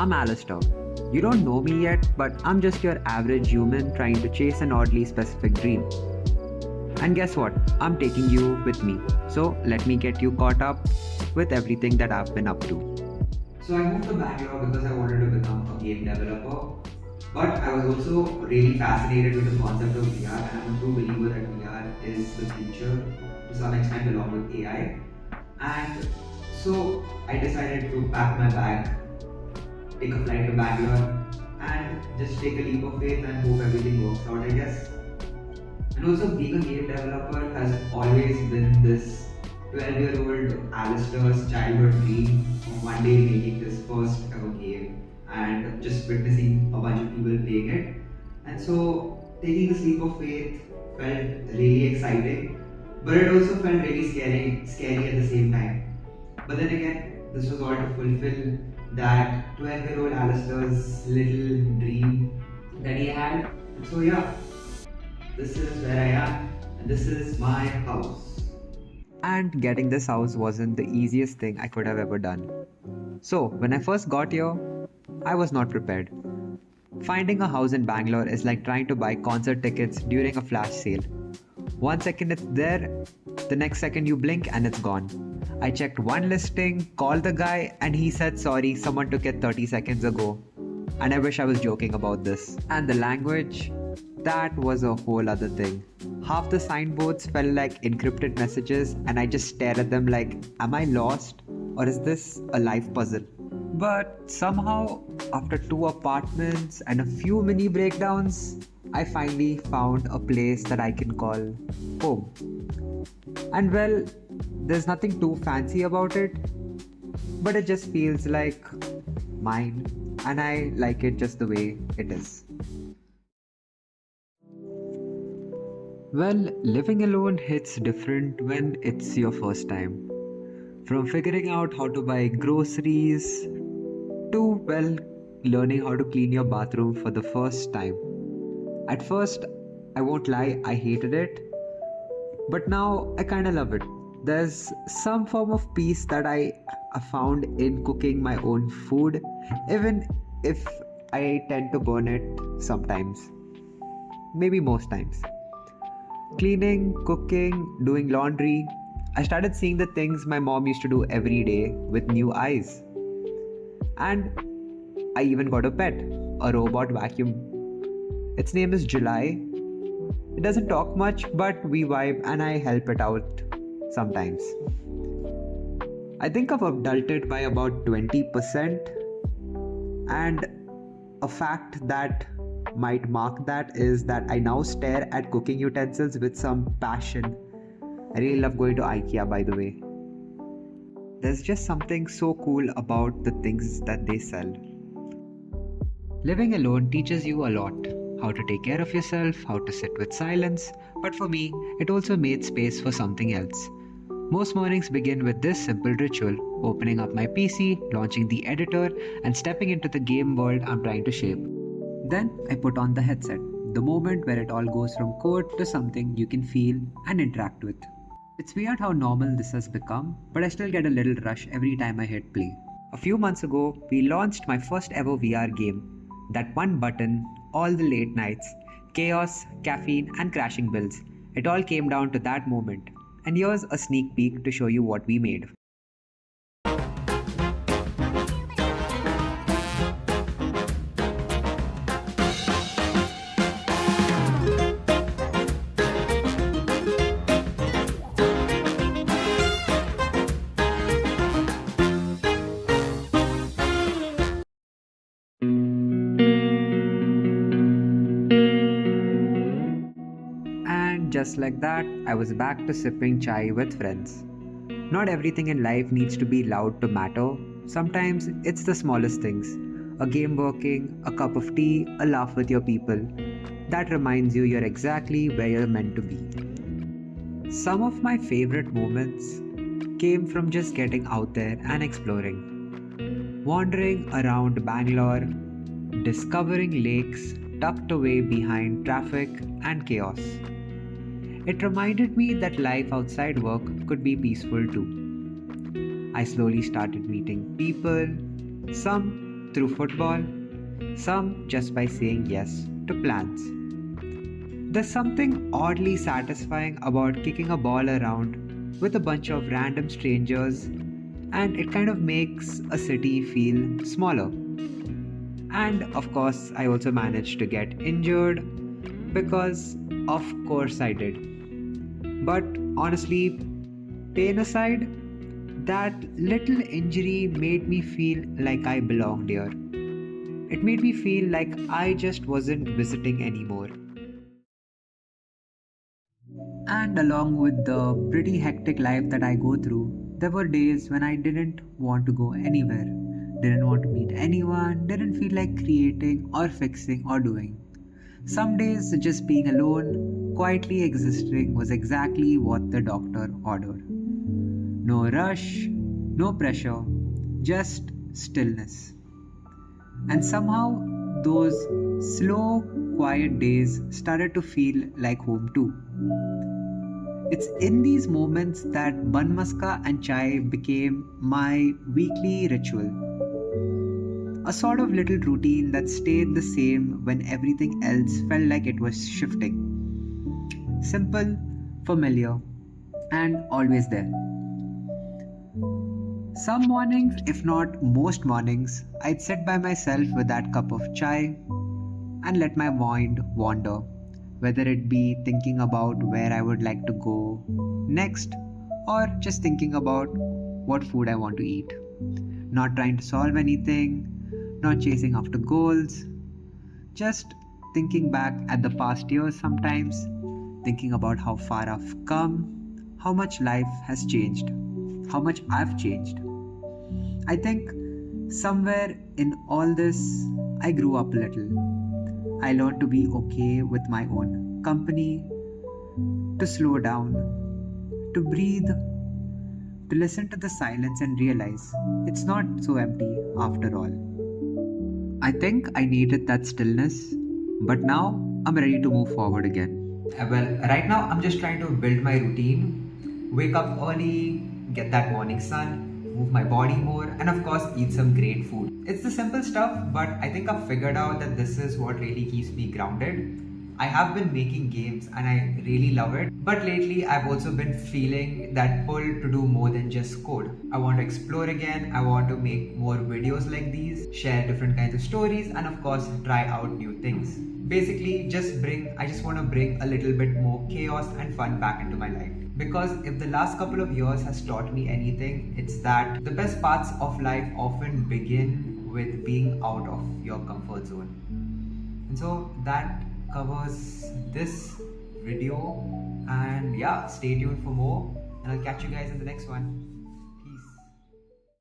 I'm Alistair. You don't know me yet, but I'm just your average human trying to chase an oddly specific dream. And guess what? I'm taking you with me. So let me get you caught up with everything that I've been up to. So I moved to Bangalore because I wanted to become a game developer. But I was also really fascinated with the concept of VR, and I'm a true believer that VR is the future to some extent along with AI. And so I decided to pack my bag, take a flight to Bangalore, and just take a leap of faith and hope everything works out, I guess. And also, being a game developer has always been this 12-year-old Alistair's childhood dream of one day making this first ever game and just witnessing a bunch of people playing it. And so, taking this leap of faith felt really exciting, but it also felt really scary at the same time. But then again, this was all to fulfill that 12-year-old Alistair's little dream that he had. And so, yeah, this is where I am, and this is my house. And getting this house wasn't the easiest thing I could have ever done. So, when I first got here, I was not prepared. Finding a house in Bangalore is like trying to buy concert tickets during a flash sale. 1 second it's there, the next second you blink and it's gone. I checked one listing, called the guy, and he said sorry, someone took it 30 seconds ago. And I wish I was joking about this. And the language, that was a whole other thing. Half the signboards felt like encrypted messages, and I just stare at them like, am I lost? Or is this a life puzzle? But somehow, after 2 apartments and a few mini breakdowns, I finally found a place that I can call home. And well, there's nothing too fancy about it, but it just feels like mine, and I like it just the way it is. Well, living alone hits different when it's your first time. From figuring out how to buy groceries to, well, learning how to clean your bathroom for the first time. At first, I won't lie, I hated it, but now I kinda love it. There's some form of peace that I found in cooking my own food, even if I tend to burn it sometimes. Maybe most times. Cleaning, cooking, doing laundry. I started seeing the things my mom used to do every day with new eyes. And I even got a pet, a robot vacuum. Its name is July. It doesn't talk much, but we vibe and I help it out sometimes. I think I've adulted by about 20%, and a fact that might mark that is that I now stare at cooking utensils with some passion. I really love going to IKEA, by the way. There's just something so cool about the things that they sell. Living alone teaches you a lot. How to take care of yourself, how to sit with silence, but for me, it also made space for something else. Most mornings begin with this simple ritual: opening up my PC, launching the editor, and stepping into the game world I'm trying to shape. Then I put on the headset, the moment where it all goes from code to something you can feel and interact with. It's weird how normal this has become, but I still get a little rush every time I hit play. A few months ago, we launched my first ever VR game. That one button, all the late nights, chaos, caffeine, and crashing builds. It all came down to that moment. And here's a sneak peek to show you what we made. And just like that, I was back to sipping chai with friends. Not everything in life needs to be loud to matter. Sometimes it's the smallest things. A game working, a cup of tea, a laugh with your people. That reminds you you're exactly where you're meant to be. Some of my favorite moments came from just getting out there and exploring. Wandering around Bangalore, discovering lakes tucked away behind traffic and chaos. It reminded me that life outside work could be peaceful too. I slowly started meeting people, some through football, some just by saying yes to plans. There's something oddly satisfying about kicking a ball around with a bunch of random strangers, and it kind of makes a city feel smaller. And of course, I also managed to get injured because, of course, I did. But honestly, pain aside, that little injury made me feel like I belonged here. It made me feel like I just wasn't visiting anymore. And along with the pretty hectic life that I go through, there were days when I didn't want to go anywhere, didn't want to meet anyone, didn't feel like creating or fixing or doing. Some days just being alone, quietly existing was exactly what the doctor ordered. No rush, no pressure, just stillness. And somehow those slow, quiet days started to feel like home too. It's in these moments that bun maska and chai became my weekly ritual. A sort of little routine that stayed the same when everything else felt like it was shifting. Simple, familiar, and always there. Some mornings, if not most mornings, I'd sit by myself with that cup of chai and let my mind wander, whether it be thinking about where I would like to go next or just thinking about what food I want to eat. Not trying to solve anything, not chasing after goals, just thinking back at the past years sometimes, thinking about how far I've come, how much life has changed, how much I've changed. I think somewhere in all this, I grew up a little. I learned to be okay with my own company, to slow down, to breathe, to listen to the silence and realize it's not so empty after all. I think I needed that stillness, but now I'm ready to move forward again. Well, right now I'm just trying to build my routine, wake up early, get that morning sun, move my body more, and of course, eat some great food. It's the simple stuff, but I think I've figured out that this is what really keeps me grounded. I have been making games and I really love it, but lately I've also been feeling that pull to do more than just code. I want to explore again, I want to make more videos like these, share different kinds of stories, and of course, try out new things. Basically, I just want to bring a little bit more chaos and fun back into my life. Because if the last couple of years has taught me anything, it's that the best parts of life often begin with being out of your comfort zone. And so that covers this video. And yeah, stay tuned for more. And I'll catch you guys in the next one.